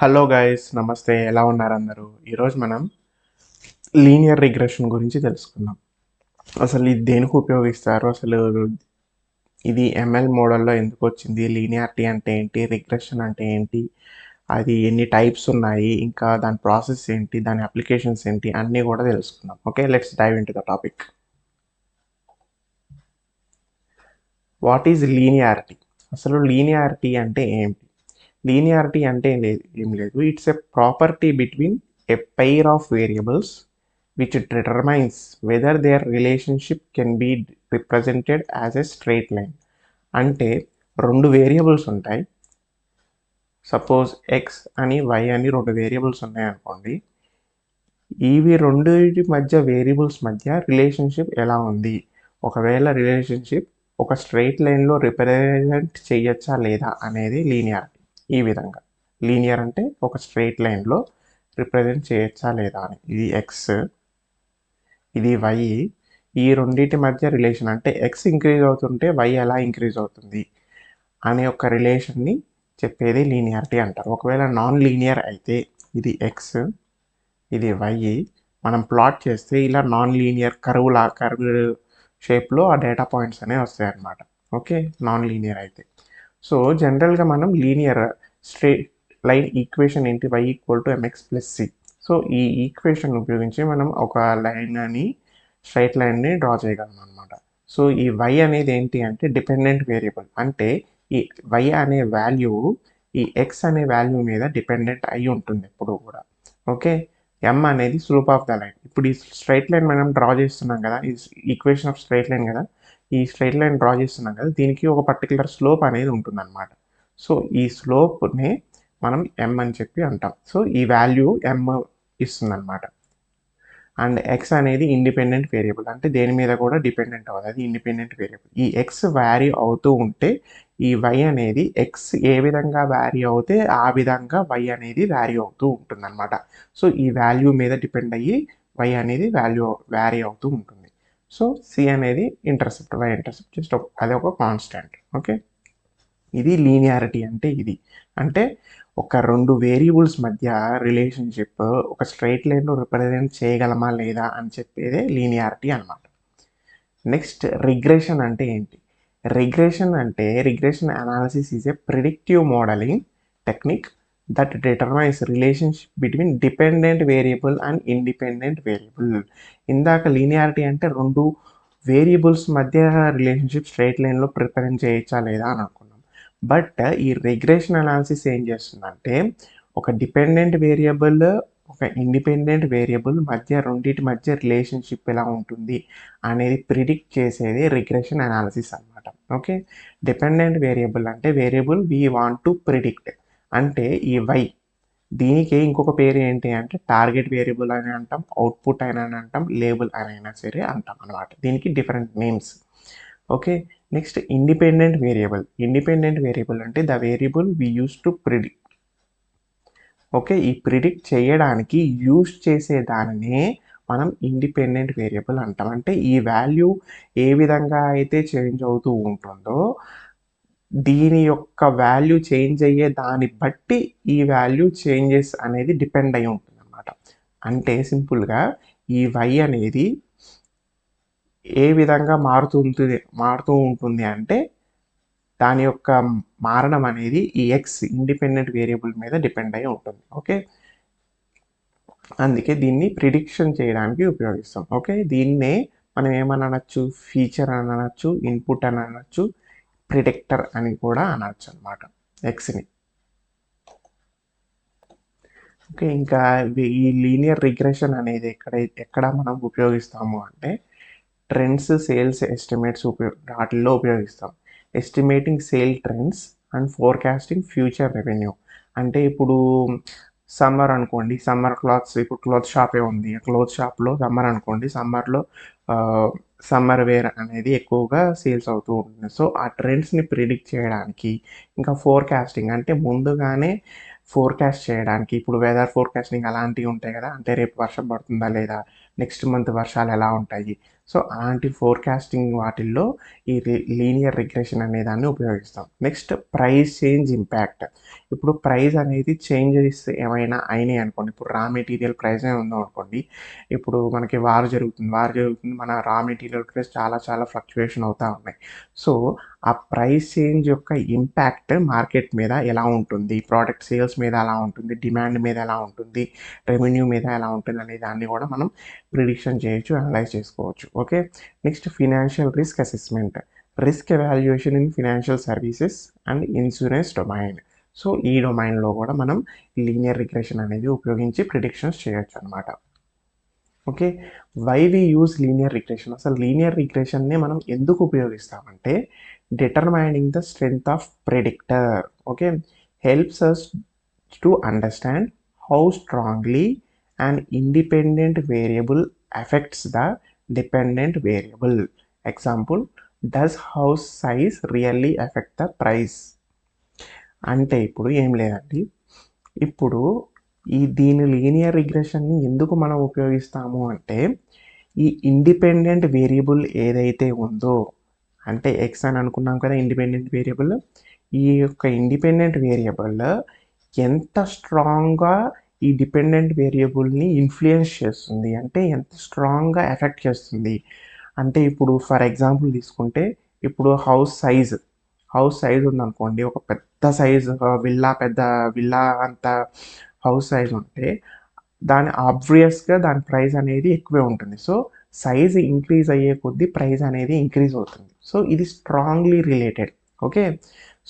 Hello guys, నమస్తే. ఎలా ఉన్నారు అందరూ? ఈరోజు మనం లీనియర్ రిగ్రెషన్ గురించి తెలుసుకుందాం. అసలు ఇది దేనికి ఉపయోగిస్తారు? అసలు ఇది ఎంఎల్ మోడల్లో ఎందుకు వచ్చింది? లీనియారిటీ అంటే ఏంటి? రిగ్రెషన్ అంటే ఏంటి? అది ఎన్ని టైప్స్ ఉన్నాయి? ఇంకా దాని ప్రాసెస్ ఏంటి? దాని అప్లికేషన్స్ ఏంటి? అన్నీ కూడా తెలుసుకుందాం. Okay, let's dive into the topic. What is linearity? అసలు లీనియారిటీ అంటే ఏంటి? లీనియారిటీ అంటే ఏం లేదు. It's a property between a pair of variables which determines whether their relationship can be represented as a straight line. అంటే రెండు variables ఉంటాయి. Suppose X అని వై అని రెండు వేరియబుల్స్ ఉన్నాయి అనుకోండి. ఇవి రెండింటి మధ్య వేరియబుల్స్ మధ్య రిలేషన్షిప్ ఎలా ఉంది? ఒకవేళ రిలేషన్షిప్ ఒక స్ట్రైట్ లైన్లో రిప్రజెంట్ చేయొచ్చా లేదా అనేది లీనియారిటీ. ఈ విధంగా లీనియర్ అంటే ఒక స్ట్రైట్ లైన్లో రిప్రజెంట్ చేయొచ్చా లేదా అని. ఇది ఎక్స్, ఇది వై. ఈ రెండింటి మధ్య రిలేషన్ అంటే ఎక్స్ ఇంక్రీజ్ అవుతుంటే వై ఎలా ఇంక్రీజ్ అవుతుంది అనే ఒక రిలేషన్ని చెప్పేది లీనియారిటీ అంటారు. ఒకవేళ నాన్ లీనియర్ అయితే ఇది ఎక్స్, ఇది వై, మనం ప్లాట్ చేస్తే ఇలా నాన్ లీనియర్ కర్వ్ షేప్లో ఆ డేటా పాయింట్స్ అనేవి వస్తాయి అన్నమాట. ఓకే, నాన్ లీనియర్ అయితే. సో జనరల్గా మనం లీనియర్ స్ట్రైట్ లైన్ ఈక్వేషన్ ఏంటి? y equal to mx plus C. So ఈ ఈక్వేషన్ ఉపయోగించి మనం ఒక లైన్ అని స్ట్రైట్ లైన్ని డ్రా చేయగలం అనమాట. సో ఈ y అనేది ఏంటి అంటే డిపెండెంట్ వేరియబుల్. అంటే ఈ y అనే వాల్యూ ఈ x అనే వాల్యూ మీద డిపెండెంట్ అయి ఉంటుంది ఎప్పుడు కూడా. ఓకే, m అనేది స్లోప్ ఆఫ్ ద లైన్. ఇప్పుడు ఈ స్ట్రైట్ లైన్ మనం డ్రా చేస్తున్నాం కదా, ఈ ఈక్వేషన్ ఆఫ్ స్ట్రైట్ లైన్ కదా, ఈ స్ట్రైట్ లైన్ డ్రా చేస్తున్నాం కదా, దీనికి ఒక పర్టికులర్ స్లోప్ అనేది ఉంటుందన్నమాట. సో ఈ స్లోప్ని మనం m అని చెప్పి అంటాం. సో ఈ వాల్యూ m ఇస్తుందన్నమాట. అండ్ ఎక్స్ అనేది ఇండిపెండెంట్ వేరియబుల్. అంటే దేని మీద కూడా డిపెండెంట్ అవ్వదు, అది ఇండిపెండెంట్ వేరియబుల్. ఈ ఎక్స్ వ్యారీ అవుతూ ఉంటే ఈ వై అనేది ఎక్స్ ఏ విధంగా వ్యారీ అవుతే ఆ విధంగా వై అనేది వ్యారీ అవుతూ ఉంటుందన్నమాట. సో ఈ వాల్యూ మీద డిపెండ్ అయ్యి వై అనేది వ్యారీ అవుతూ ఉంటుంది. సో సి అనేది ఇంటర్సెప్ట్, వై ఇంటర్సెప్ట్ జస్ట్ అది ఒక కాన్స్టెంట్. ఓకే, ఇది లీనియారిటీ అంటే ఇది. అంటే ఒక రెండు వేరియబుల్స్ మధ్య రిలేషన్షిప్ ఒక స్ట్రైట్ లైన్లో రిప్రజెంట్ చేయగలమా లేదా అని చెప్పేదే లీనియారిటీ అనమాట. నెక్స్ట్ రిగ్రెషన్ అంటే ఏంటి? Regression analysis is a predictive modelling technique that determines relationship between dependent variable and independent variable. ఇందాక లీనియారిటీ అంటే రెండు వేరియబుల్స్ మధ్య రిలేషన్షిప్ స్ట్రైట్ లైన్లో రిప్రజెంట్ చేయొచ్చా లేదా అని అనుకున్నాం. బట్ ఈ రిగ్రెషన్ అనాలిసిస్ ఏం చేస్తుందంటే ఒక డిపెండెంట్ వేరియబుల్ ఒక ఇండిపెండెంట్ వేరియబుల్ మధ్య రెండింటి మధ్య రిలేషన్షిప్ ఎలా ఉంటుంది అనేది ప్రిడిక్ట్ చేసేది రిగ్రెషన్ అనాలిసిస్ అనమాట. ఓకే, డిపెండెంట్ వేరియబుల్ అంటే variable we want to predict. అంటే ఈ వై, దీనికి ఇంకొక పేరు ఏంటి అంటే టార్గెట్ వేరియబుల్ అని అంటాం, అవుట్పుట్ అని అంటాం, లేబుల్ అయినా సరే అంటాం అనమాట. దీనికి different names. Okay, next independent variable అంటే the variable we use to predict. Okay, ఈ ప్రిడిక్ట్ చేయడానికి యూస్ చేసే దానినే మనం ఇండిపెండెంట్ వేరియబుల్ అంటాం. అంటే ఈ వాల్యూ ఏ విధంగా అయితే చేంజ్ అవుతూ ఉంటుందో దీని యొక్క వాల్యూ చేంజ్ అయ్యే దాన్ని బట్టి ఈ వాల్యూ చేంజెస్ అనేది డిపెండ్ అయి ఉంటుంది అన్నమాట. అంటే సింపుల్గా ఈ వై అనేది ఏ విధంగా మారుతూ ఉంటుంది అంటే దాని యొక్క మారడం అనేది ఈ ఎక్స్ ఇండిపెండెంట్ వేరియబుల్ మీద డిపెండ్ అయి ఉంటుంది. ఓకే, అందుకే దీన్ని ప్రిడిక్షన్ చేయడానికి ఉపయోగిస్తాం. ఓకే, దీన్నే మనం ఏమని అనొచ్చు? ఫీచర్ అని అనొచ్చు, ఇన్పుట్ అని అనొచ్చు, ప్రిడిక్టర్ అని కూడా అనొచ్చు అనమాట ఎక్స్ని. ఓకే, ఇంకా ఈ లీనియర్ రిగ్రెషన్ అనేది ఎక్కడ మనం ఉపయోగిస్తాము అంటే ట్రెండ్స్, సేల్స్ ఎస్టిమేట్స్ వాటిల్లో ఉపయోగిస్తాం. Estimating sale trends and forecasting future revenue. అంటే ఇప్పుడు సమ్మర్ అనుకోండి, సమ్మర్ క్లాత్స్, ఇప్పుడు క్లాత్ షాపే ఉంది, క్లాత్ షాప్లో సమ్మర్ అనుకోండి, సమ్మర్లో సమ్మర్ వేర్ అనేది ఎక్కువగా సేల్స్ అవుతూ ఉంటుంది. సో ఆ ట్రెండ్స్ని ప్రిడిక్ట్ చేయడానికి, ఇంకా ఫోర్కాస్టింగ్ అంటే ముందుగానే ఫోర్కాస్ట్ చేయడానికి, ఇప్పుడు వెదర్ ఫోర్కాస్టింగ్ అలాంటివి ఉంటాయి కదా, అంటే రేపు వర్షం పడుతుందా లేదా, నెక్స్ట్ మంత్ వర్షాలు ఎలా ఉంటాయి. సో అలాంటి ఫోర్కాస్టింగ్ వాటిల్లో ఈ లీనియర్ రిగ్రెషన్ అనే దాన్ని ఉపయోగిస్తాం. Next price change impact. ఇప్పుడు ప్రైస్ అనేది చేంజెస్ ఏమైనా అయినాయి అనుకోండి, ఇప్పుడు రా మెటీరియల్ ప్రైసే ఉందో అనుకోండి, ఇప్పుడు మనకి వార్ జరుగుతుంది, మన రా మెటీరియల్ ప్రైస్ చాలా చాలా ఫ్లక్చుయేషన్ అవుతా ఉన్నాయి. సో ఆ ప్రైస్ చేంజ్ యొక్క ఇంపాక్ట్ మార్కెట్ మీద ఎలా ఉంటుంది, ప్రోడక్ట్ సేల్స్ మీద ఎలా ఉంటుంది, డిమాండ్ మీద ఎలా ఉంటుంది, రెవెన్యూ మీద ఎలా ఉంటుంది అనే దాన్ని కూడా మనం ప్రిడిక్షన్ చేయొచ్చు, అనలైజ్ చేసుకోవచ్చు. Okay, next financial risk assessment, risk evaluation in financial services and insurance domain. So ఈ డొమైన్లో కూడా మనం లీనియర్ రిగ్రెషన్ అనేది ఉపయోగించి ప్రిడిక్షన్స్ చేయొచ్చు అనమాట. Okay, why we use linear regression, అసలు లీనియర్ రిగ్రెషన్ని మనం ఎందుకు ఉపయోగిస్తామంటే determining the strength of predictor. Okay, helps us to understand how strongly an independent variable affects the dependent variable. Example, does house size really affect the price? అంటే ఇప్పుడు ఏం లేదండి, ఇప్పుడు దీని లీనియర్ రిగ్రెషన్ని ఎందుకు మనం ఉపయోగిస్తాము అంటే ఈ ఇండిపెండెంట్ వేరియబుల్ ఏదైతే ఉందో, అంటే ఎక్స్ అని అనుకున్నాం కదా ఇండిపెండెంట్ వేరియబుల్, ఈ యొక్క ఇండిపెండెంట్ వేరియబుల్ ఎంత స్ట్రాంగ్గా ఈ డిపెండెంట్ వేరియబుల్ని ఇన్ఫ్లుయెన్స్ చేస్తుంది, అంటే ఎంత స్ట్రాంగ్గా ఎఫెక్ట్ చేస్తుంది. అంటే ఇప్పుడు ఫర్ ఎగ్జాంపుల్ తీసుకుంటే, ఇప్పుడు హౌస్ సైజ్ ఉందనుకోండి, ఒక పెద్ద సైజ్ పెద్ద విల్లా అంత హౌస్ సైజ్ ఉంటే ఆబ్వియస్గా దాని ప్రైస్ అనేది ఎక్కువే ఉంటుంది. సో సైజ్ ఇంక్రీజ్ అయ్యే కొద్దీ ప్రైస్ అనేది ఇంక్రీజ్ అవుతుంది. సో ఇది strongly related. Okay,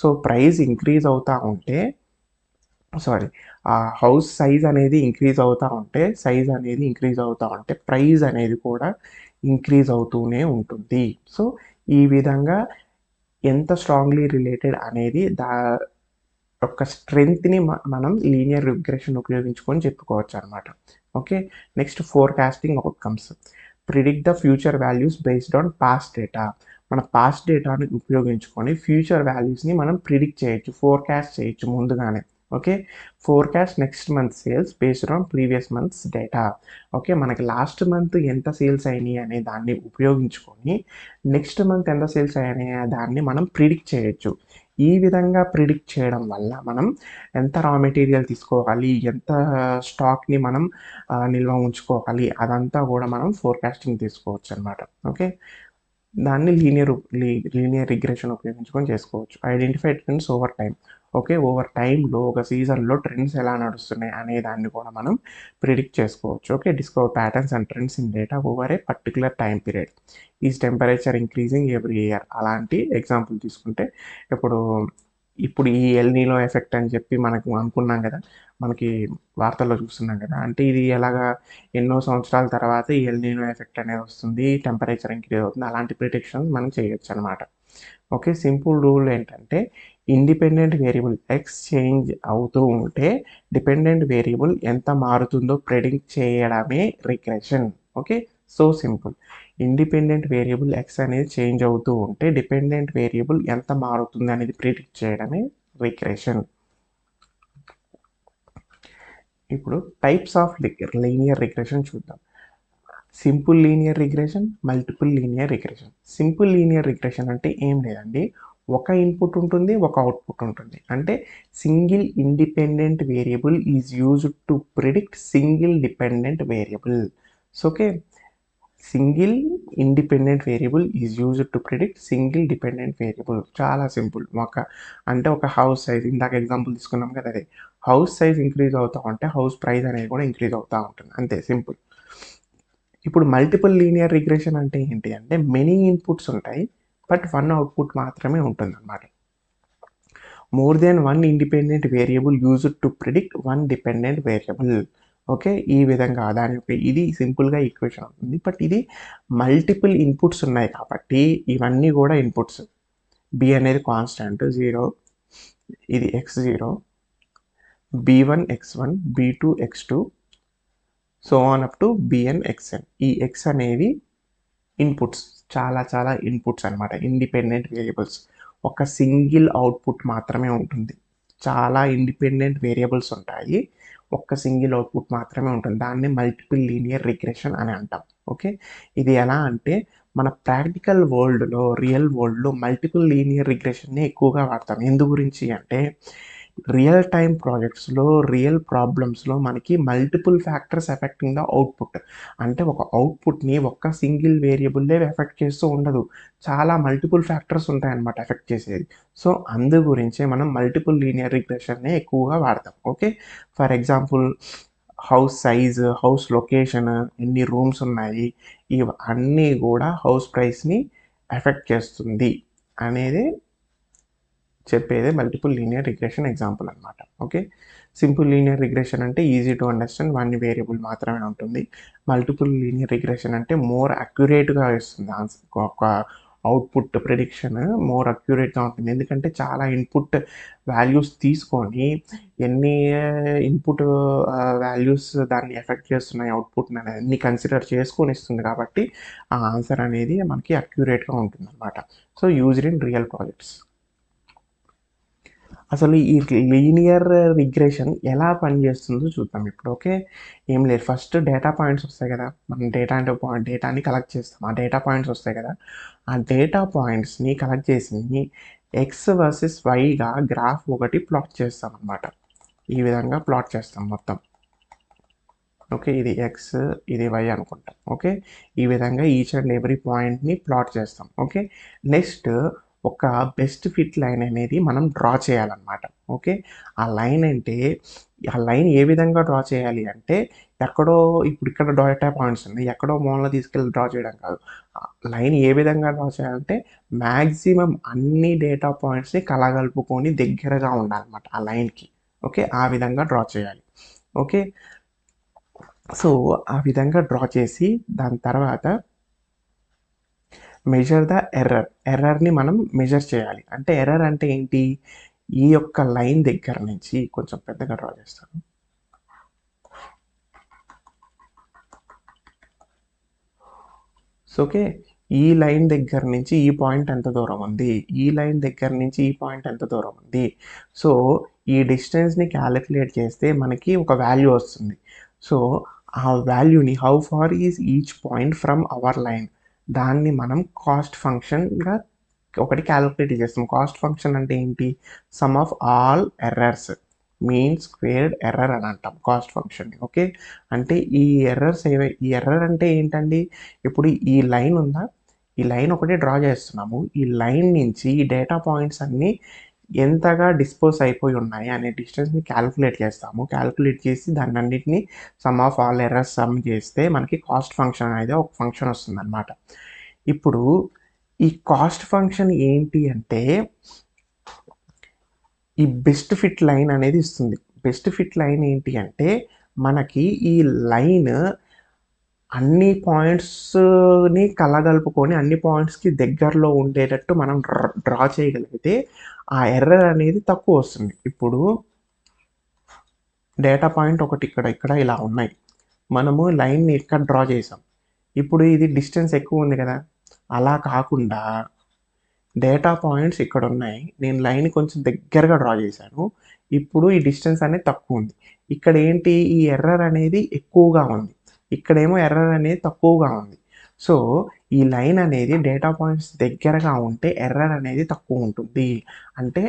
so price increase అవుతూ ఉంటే హౌస్ సైజ్ అనేది ఇంక్రీజ్ అవుతూ ఉంటే ప్రైస్ అనేది కూడా ఇంక్రీజ్ అవుతూనే ఉంటుంది. సో ఈ విధంగా ఎంత స్ట్రాంగ్లీ రిలేటెడ్ అనేది యొక్క స్ట్రెంగ్త్ని మనం లీనియర్ రిగ్రెషన్ ఉపయోగించుకొని చెప్పుకోవచ్చు అనమాట. Okay, next forecasting outcomes, predict the future values based on past data. మన పాస్ట్ డేటాని ఉపయోగించుకొని ఫ్యూచర్ వాల్యూస్ని మనం ప్రిడిక్ట్ చేయొచ్చు, ఫోర్కాస్ట్ చేయొచ్చు ముందుగానే. Okay, forecast next month sales based on previous months data. Okay, మనకి లాస్ట్ మంత్ ఎంత సేల్స్ అయినాయి అనే దాన్ని ఉపయోగించుకొని నెక్స్ట్ మంత్ ఎంత సేల్స్ అయినాయి అనే దాన్ని మనం ప్రిడిక్ట్ చేయొచ్చు. ఈ విధంగా ప్రిడిక్ట్ చేయడం వల్ల మనం ఎంత రా మెటీరియల్ తీసుకోవాలి, ఎంత స్టాక్ని మనం నిల్వ ఉంచుకోవాలి, అదంతా కూడా మనం ఫోర్కాస్టింగ్ తీసుకోవచ్చు అనమాట. ఓకే, దాన్ని లీనియర్ రిగ్రెషన్ ఉపయోగించుకొని చేసుకోవచ్చు. Identify trends over time. Okay, over టైంలో ఒక సీజన్లో ట్రెండ్స్ ఎలా నడుస్తున్నాయి అనే దాన్ని కూడా మనం ప్రిడిక్ట్ చేసుకోవచ్చు. Okay, discover patterns and trends in data over a particular time period. Is temperature increasing every year, అలాంటి ఎగ్జాంపుల్ తీసుకుంటే ఇప్పుడు ఈ ఎల్ నీనో ఎఫెక్ట్ అని చెప్పి మనకు అనుకున్నాం కదా, మనకి వార్తల్లో చూస్తున్నాం కదా, అంటే ఇది ఎలాగా ఎన్నో సంవత్సరాల తర్వాత ఈ ఎల్ నీనో ఎఫెక్ట్ అనేది వస్తుంది, టెంపరేచర్ ఇంక్రీజ్ అవుతుంది, అలాంటి ప్రిడిక్షన్స్ మనం చేయొచ్చు అనమాట. ఓకే, సింపుల్ రూల్ ఏంటంటే ఇండిపెండెంట్ వేరియబుల్ ఎక్స్ చేంజ్ అవుతూ ఉంటే డిపెండెంట్ వేరియబుల్ ఎంత మారుతుందో ప్రెడిక్ట్ చేయడమే regression. Okay, so simple. Independent variable X అనేది చేంజ్ అవుతూ ఉంటే డిపెండెంట్ వేరియబుల్ ఎంత మారుతుంది అనేది ప్రిడిక్ట్ చేయడమే రిగ్రెషన్. ఇప్పుడు టైప్స్ ఆఫ్ లీనియర్ రిగ్రెషన్ చూద్దాం. Simple linear regression, multiple linear regression. Simple linear regression అంటే ఏం లేదండి, ఒక ఇన్పుట్ ఉంటుంది, ఒక అవుట్పుట్ ఉంటుంది. అంటే single independent variable is used to predict single dependent variable. So okay, single independent variable is used to predict single dependent variable. చాలా simple. ఒక హౌస్ సైజ్, ఇందాక ఎగ్జాంపుల్ తీసుకున్నాం కదా, అదే హౌస్ సైజ్ ఇంక్రీజ్ అవుతూ ఉంటే హౌస్ ప్రైస్ అనేది కూడా ఇంక్రీజ్ అవుతూ ఉంటుంది, అంతే సింపుల్. ఇప్పుడు మల్టిపుల్ లీనియర్ రిగ్రెషన్ అంటే ఏంటి అంటే మెనీ ఇన్పుట్స్ ఉంటాయి బట్ వన్ అవుట్పుట్ మాత్రమే ఉంటుంది అనమాట. More than one independent variable used to predict one dependent variable. Okay, ఈ విధంగా దాని యొక్క ఇది సింపుల్గా ఈక్వేషన్ అవుతుంది. బట్ ఇది మల్టిపుల్ ఇన్పుట్స్ ఉన్నాయి కాబట్టి ఇవన్నీ కూడా ఇన్పుట్స్. బి అనేది కాన్స్టాంట్ 0, ఇది x0, b1 x1, b2 x2, so on up to bn xn. ఈ x అనేవి ఇన్పుట్స్, చాలా ఇన్పుట్స్ అనమాట, ఇండిపెండెంట్ వేరియబుల్స్. ఒక సింగిల్ అవుట్పుట్ మాత్రమే ఉంటుంది. చాలా ఇండిపెండెంట్ వేరియబుల్స్ ఉంటాయి, ఒక్క సింగిల్ అవుట్పుట్ మాత్రమే ఉంటుంది. దాన్ని మల్టిపుల్ లీనియర్ రిగ్రెషన్ అని అంటాం. ఓకే, ఇది ఎలా అంటే మన ప్రాక్టికల్ వరల్డ్లో, రియల్ వరల్డ్లో మల్టిపుల్ లీనియర్ రిగ్రెషన్ని ఎక్కువగా వాడతాం. ఎందు గురించి అంటే రియల్ టైమ్ ప్రాజెక్ట్స్లో రియల్ ప్రాబ్లమ్స్లో మనకి multiple factors affecting the output. అంటే ఒక అవుట్పుట్ని ఒక్క సింగిల్ వేరియబుల్లే ఎఫెక్ట్ చేస్తూ ఉండదు, చాలా మల్టిపుల్ ఫ్యాక్టర్స్ ఉంటాయన్నమాట ఎఫెక్ట్ చేసేది. సో అందు గురించే మనం మల్టిపుల్ లీనియర్ రిగ్రెషన్నే ఎక్కువగా వాడతాం. Okay, for example house size, house location, ఎన్ని రూమ్స్ ఉన్నాయి, ఇవన్నీ కూడా హౌస్ ప్రైస్ని ఎఫెక్ట్ చేస్తుంది అనేది చెప్పేదే మల్టిపుల్ లీనియర్ రిగ్రెషన్ ఎగ్జాంపుల్ అనమాట. ఓకే, సింపుల్ లీనియర్ రిగ్రెషన్ అంటే easy to understand, one variable మాత్రమే ఉంటుంది. మల్టిపుల్ లీనియర్ రిగ్రెషన్ అంటే మోర్ అక్యురేట్గా ఇస్తుంది ఆన్సర్, ఒక అవుట్పుట్ ప్రిడిక్షన్ మోర్ అక్యురేట్గా ఉంటుంది. ఎందుకంటే చాలా ఇన్పుట్ వాల్యూస్ తీసుకొని ఎన్ని ఇన్పుట్ వాల్యూస్ దాన్ని ఎఫెక్ట్ చేస్తున్నాయి అవుట్పుట్ని అనేది అన్ని కన్సిడర్ చేసుకొని ఇస్తుంది, కాబట్టి ఆ ఆన్సర్ అనేది మనకి అక్యురేట్గా ఉంటుంది అనమాట. So used in real projects. అసలు ఈ లీనియర్ రిగ్రెషన్ ఎలా పనిచేస్తుందో చూద్దాం ఇప్పుడు. ఓకే, ఏం లేదు, ఫస్ట్ డేటా పాయింట్స్ వస్తాయి కదా, మనం డేటాని కలెక్ట్ చేస్తాం, ఆ డేటా పాయింట్స్ వస్తాయి కదా, ఆ డేటా పాయింట్స్ని కలెక్ట్ చేసి ఎక్స్ వర్సెస్ వైగా గ్రాఫ్ ఒకటి ప్లాట్ చేస్తాం అనమాట. ఈ విధంగా ప్లాట్ చేస్తాం మొత్తం. ఓకే, ఇది ఎక్స్, ఇది వై అనుకుంటాం. ఓకే, ఈ విధంగా ఈచ్ అండ్ ఎవ్రీ పాయింట్ని ప్లాట్ చేస్తాం. ఓకే, నెక్స్ట్ ఒక బెస్ట్ ఫిట్ లైన్ అనేది మనం డ్రా చేయాలన్నమాట. ఓకే, ఆ లైన్ అంటే ఆ లైన్ ఏ విధంగా డ్రా చేయాలి అంటే ఎక్కడో ఇప్పుడు ఇక్కడ డేటా పాయింట్స్ ఉన్నాయి, ఎక్కడో మూలలో తీసుకెళ్ళి డ్రా చేయడం కాదు. లైన్ ఏ విధంగా డ్రా చేయాలంటే మ్యాక్సిమం అన్ని డేటా పాయింట్స్ని కలగలుపుకొని దగ్గరగా ఉండాలన్నమాట ఆ లైన్కి. ఓకే, ఆ విధంగా డ్రా చేయాలి. ఓకే, సో ఆ విధంగా డ్రా చేసి దాని తర్వాత మెజర్ ద ఎర్రర్ని మనం మెజర్ చేయాలి. అంటే ఎర్రర్ అంటే ఏంటి, ఈ యొక్క లైన్ దగ్గర నుంచి కొంచెం పెద్దగా డ్రా చేస్తాను. సో ఓకే, ఈ లైన్ దగ్గర నుంచి ఈ పాయింట్ ఎంత దూరం ఉంది, ఈ లైన్ దగ్గర నుంచి ఈ పాయింట్ ఎంత దూరం ఉంది. సో ఈ డిస్టెన్స్ని క్యాలిక్యులేట్ చేస్తే మనకి ఒక వాల్యూ వస్తుంది. సో ఆ వాల్యూని how far is each point from our line, దాన్ని మనం కాస్ట్ ఫంక్షన్గా ఒకటి క్యాలిక్యులేట్ చేస్తాం. కాస్ట్ ఫంక్షన్ అంటే ఏంటి, some of all errors mean squared error అని అంటాం కాస్ట్ ఫంక్షన్. ఓకే, అంటే ఈ ఎర్రర్స్ ఈ ఎర్రర్ అంటే ఏంటండి, ఇప్పుడు ఈ లైన్ ఉందా, ఈ లైన్ ఒకటి డ్రా చేస్తున్నాము, ఈ లైన్ నుంచి ఈ డేటా పాయింట్స్ అన్నీ ఎంతగా డిస్పోజ్ అయిపోయి ఉన్నాయి అనే డిస్టెన్స్ని క్యాలిక్యులేట్ చేస్తాము. క్యాలిక్యులేట్ చేసి దాన్ని అన్నిటిని some of all errors some చేస్తే మనకి కాస్ట్ ఫంక్షన్ అనేది ఒక ఫంక్షన్ వస్తుంది అనమాట. ఇప్పుడు ఈ కాస్ట్ ఫంక్షన్ ఏంటి అంటే ఈ బెస్ట్ ఫిట్ లైన్ అనేది ఇస్తుంది. బెస్ట్ ఫిట్ లైన్ ఏంటి అంటే మనకి ఈ లైన్ అన్ని పాయింట్స్ని కలగలుపుకొని అన్ని పాయింట్స్కి దగ్గరలో ఉండేటట్టు మనం డ్రా చేయగలిగితే ఆ ఎర్రర్ అనేది తక్కువ వస్తుంది. ఇప్పుడు డేటా పాయింట్ ఒకటి ఇక్కడ ఇలా ఉన్నాయి, మనము లైన్ని ఇక్కడ డ్రా చేసాం, ఇప్పుడు ఇది డిస్టెన్స్ ఎక్కువ ఉంది కదా, అలా కాకుండా డేటా పాయింట్స్ ఇక్కడ ఉన్నాయి, నేను లైన్ కొంచెం దగ్గరగా డ్రా చేశాను, ఇప్పుడు ఈ డిస్టెన్స్ అనేది తక్కువ ఉంది. ఇక్కడ ఏంటి, ఈ ఎర్రర్ అనేది ఎక్కువగా ఉంది, ఇక్కడేమో ఎర్రర్ అనేది తక్కువగా ఉంది. సో ఈ లైన్ అనేది డేటా పాయింట్స్ దగ్గరగా ఉంటే ఎర్రర్ అనేది తక్కువ ఉంటుంది, అంటే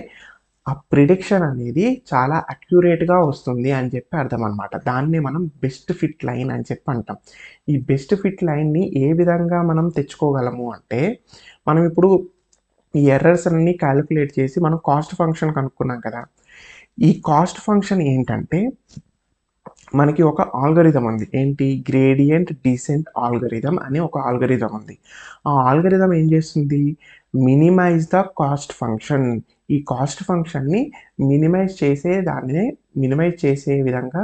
ఆ ప్రిడిక్షన్ అనేది చాలా అక్యురేట్గా వస్తుంది అని చెప్పి అర్థం అనమాట. దాన్ని మనం బెస్ట్ ఫిట్ లైన్ అని చెప్పి అంటాం. ఈ బెస్ట్ ఫిట్ లైన్ని ఏ విధంగా మనం తెచ్చుకోగలము అంటే, మనం ఇప్పుడు ఈ ఎర్రర్స్ అన్ని క్యాలిక్యులేట్ చేసి మనం కాస్ట్ ఫంక్షన్ కనుక్కున్నాం కదా, ఈ కాస్ట్ ఫంక్షన్ ఏంటంటే మనకి ఒక ఆల్గరిథం ఉంది, ఏంటి, గ్రేడియంట్ డీసెంట్ ఆల్గరిథం అని ఒక ఆల్గరిథం ఉంది. ఆ ఆల్గరిథం ఏం చేస్తుంది, మినిమైజ్ ద కాస్ట్ ఫంక్షన్. ఈ కాస్ట్ ఫంక్షన్ని మినిమైజ్ చేసే విధంగా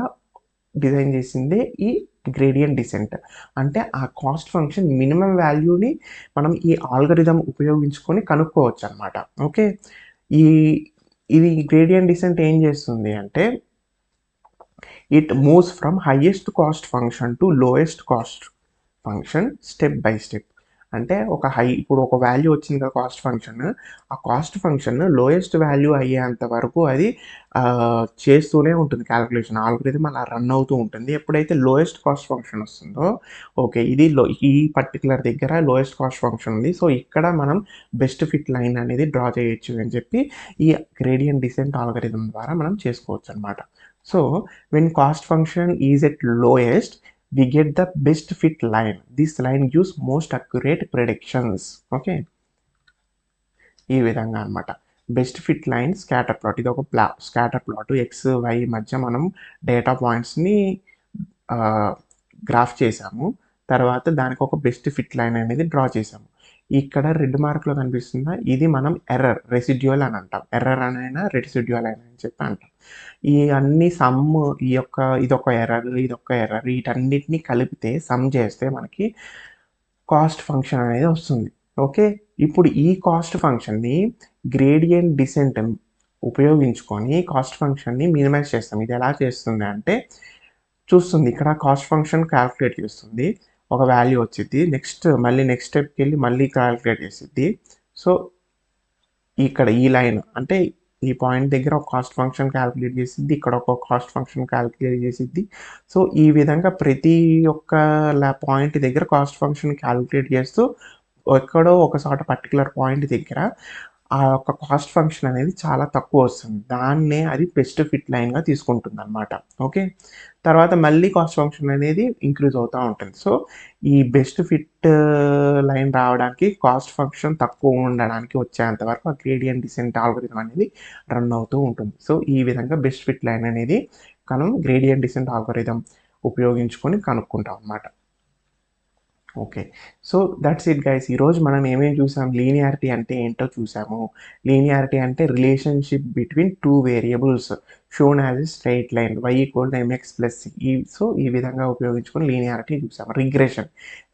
డిజైన్ చేసిందే ఈ గ్రేడియంట్ డిసెంట్. అంటే ఆ కాస్ట్ ఫంక్షన్ మినిమం వాల్యూని మనం ఈ ఆల్గరిథం ఉపయోగించుకొని కనుక్కోవచ్చు అనమాట. ఓకే, ఇది గ్రేడియంట్ డిసెంట్ ఏం చేస్తుంది అంటే it moves from highest cost function to lowest cost function step by step. అంటే ఇప్పుడు ఒక వాల్యూ వచ్చింది కదా కాస్ట్ ఫంక్షన్, ఆ కాస్ట్ ఫంక్షన్ లోయెస్ట్ వాల్యూ అయ్యేంత వరకు అది చేస్తూనే ఉంటుంది క్యాలిక్యులేషన్. ఆల్గోరిథం అలా రన్ అవుతూ ఉంటుంది. ఎప్పుడైతే లోయెస్ట్ కాస్ట్ ఫంక్షన్ వస్తుందో, ఓకే, ఈ పర్టికులర్ దగ్గర లోయెస్ట్ కాస్ట్ ఫంక్షన్ ఉంది. సో ఇక్కడ మనం బెస్ట్ ఫిట్ లైన్ అనేది డ్రా చేయొచ్చు అని చెప్పి ఈ గ్రేడియంట్ డిసెంట్ ఆల్గోరిథం ద్వారా మనం చేసుకోవచ్చు అనమాట. So when cost function is at lowest, we get the best fit line. This line gives most accurate predictions. Okay, ఈ విధంగా అనమాట. Best fit line scatter plot, ఇది ఒక స్కాటర్ ప్లాట్ ఎక్స్ వై మధ్య మనం డేటా పాయింట్స్ని గ్రాఫ్ చేసాము. తర్వాత దానికి ఒక బెస్ట్ ఫిట్ లైన్ అనేది డ్రా చేసాము. ఇక్కడ రెడ్ మార్క్లో కనిపిస్తుందా, ఇది మనం ఎర్రర్ రెసిడ్యువల్ అని అంటాం. ఎర్రర్ అనైనా రెసిడ్యువల్ అని చెప్పి అంటాం. ఈ అన్ని ఇదొక ఎర్రర్, ఇదొక ఎర్రర్, వీటన్నిటిని కలిపితే సమ్ చేస్తే మనకి కాస్ట్ ఫంక్షన్ అనేది వస్తుంది. ఓకే, ఇప్పుడు ఈ కాస్ట్ ఫంక్షన్ని గ్రేడియంట్ డిసెంట్ ఉపయోగించుకొని కాస్ట్ ఫంక్షన్ని మినిమైజ్ చేస్తాం. ఇది ఎలా చేస్తుంది అంటే, చూస్తుంది ఇక్కడ కాస్ట్ ఫంక్షన్ క్యాల్కులేట్ చేస్తుంది, ఒక వాల్యూ వచ్చింది, నెక్స్ట్ స్టెప్కి వెళ్ళి మళ్ళీ క్యాల్కులేట్ చేసిద్ది. సో ఇక్కడ ఈ లైన్ అంటే ఈ పాయింట్ దగ్గర ఒక కాస్ట్ ఫంక్షన్ క్యాల్కులేట్ చేసిద్ది, ఇక్కడ ఒక కాస్ట్ ఫంక్షన్ క్యాల్కులేట్ చేసిద్ది. సో ఈ విధంగా ప్రతి ఒక్క పాయింట్ దగ్గర కాస్ట్ ఫంక్షన్ క్యాల్కులేట్ చేస్తూ ఎక్కడో ఒకసారి పర్టికులర్ పాయింట్ దగ్గర ఆ యొక్క కాస్ట్ ఫంక్షన్ అనేది చాలా తక్కువ వస్తుంది. దాన్నే అది బెస్ట్ ఫిట్ లైన్గా తీసుకుంటుంది అనమాట. ఓకే, తర్వాత మళ్ళీ కాస్ట్ ఫంక్షన్ అనేది ఇంక్రీజ్ అవుతూ ఉంటుంది. సో ఈ బెస్ట్ ఫిట్ లైన్ రావడానికి కాస్ట్ ఫంక్షన్ తక్కువ ఉండడానికి వచ్చేంత వరకు ఆ గ్రేడియంట్ డిసెంట్ ఆల్గోరిథం అనేది రన్ అవుతూ ఉంటుంది. సో ఈ విధంగా బెస్ట్ ఫిట్ లైన్ అనేది మనం గ్రేడియంట్ డిసెంట్ ఆల్గోరిథం ఉపయోగించుకొని కనుక్కుంటాం అన్నమాట. Okay, so that's it guys. ఈరోజు మనం ఏమేమి చూసాం, లీనియారిటీ అంటే ఏంటో చూసాము. లీనియారిటీ అంటే relationship between two variables shown as a straight line y = mx + c. So ఈ విధంగా ఉపయోగించుకొని లీనియారిటీ చూసాం.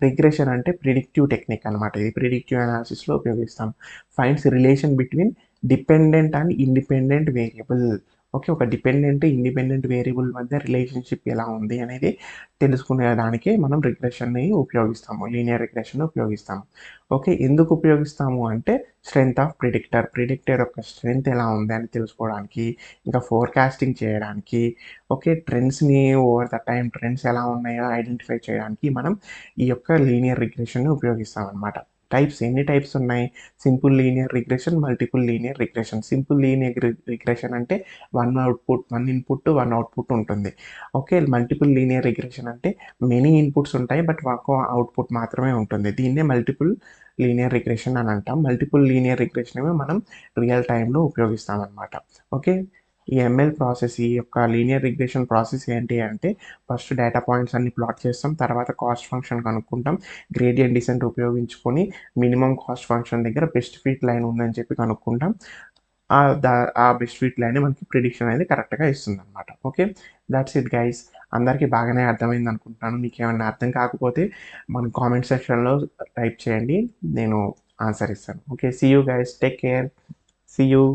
రిగ్రెషన్ అంటే ప్రిడిక్టివ్ టెక్నిక్ అనమాట. ఇది ప్రిడిక్టివ్ అనాలిసిస్లో ఉపయోగిస్తాం. Finds relation between dependent and independent variable. Okay, ఒక ఇండిపెండెంట్ వేరియబుల్ మధ్య రిలేషన్షిప్ ఎలా ఉంది అనేది తెలుసుకునే దానికి మనం రిగ్రెషన్ని ఉపయోగిస్తాము, లీనియర్ రిగ్రెషన్ ఉపయోగిస్తాము. ఓకే, ఎందుకు ఉపయోగిస్తాము అంటే స్ట్రెంగ్త్ ఆఫ్ ప్రిడిక్టర్ యొక్క స్ట్రెంగ్త్ ఎలా ఉంది అని తెలుసుకోవడానికి, ఇంకా ఫోర్కాస్టింగ్ చేయడానికి, ఓకే, ట్రెండ్స్ని ఓవర్ ద టైం ట్రెండ్స్ ఎలా ఉన్నాయో ఐడెంటిఫై చేయడానికి మనం ఈ యొక్క లీనియర్ రిగ్రెషన్ని ఉపయోగిస్తాం అనమాట. ఎన్ని టైప్స్ ఉన్నాయి, simple linear regression, multiple linear regression. Simple linear regression అంటే వన్ ఇన్పుట్ 1 అవుట్పుట్ ఉంటుంది. ఓకే, మల్టిపుల్ లీనియర్ రిగ్రెషన్ అంటే మెనీ ఇన్పుట్స్ ఉంటాయి బట్ ఒక అవుట్పుట్ మాత్రమే ఉంటుంది. దీన్నే మల్టిపుల్ లీనియర్ రిగ్రెషన్ అని అంటాం. మల్టిపుల్ లీనియర్ రిగ్రెషన్ మనం రియల్ టైంలో ఉపయోగిస్తాం అనమాట. ఓకే, ఈ ఎంఎల్ ప్రాసెస్, ఈ యొక్క లీనియర్ రిగ్రెషన్ ప్రాసెస్ ఏంటి అంటే, ఫస్ట్ డేటా పాయింట్స్ అన్ని ప్లాట్ చేస్తాం, తర్వాత కాస్ట్ ఫంక్షన్ కనుక్కుంటాం, గ్రేడియంట్ డిసెంట్ ఉపయోగించుకొని మినిమం కాస్ట్ ఫంక్షన్ దగ్గర బెస్ట్ ఫిట్ లైన్ ఉందని చెప్పి కనుక్కుంటాం. ఆ బెస్ట్ ఫిట్ లైన్ మనకి ప్రిడిక్షన్ అనేది కరెక్ట్గా ఇస్తుంది అనమాట. Okay, that's it guys. అందరికీ బాగానే అర్థమైంది అనుకుంటున్నాను. మీకు ఏమైనా అర్థం కాకపోతే మన కామెంట్ సెక్షన్లో టైప్ చేయండి, నేను ఆన్సర్ ఇస్తాను. Okay, see you guys, take care, see you.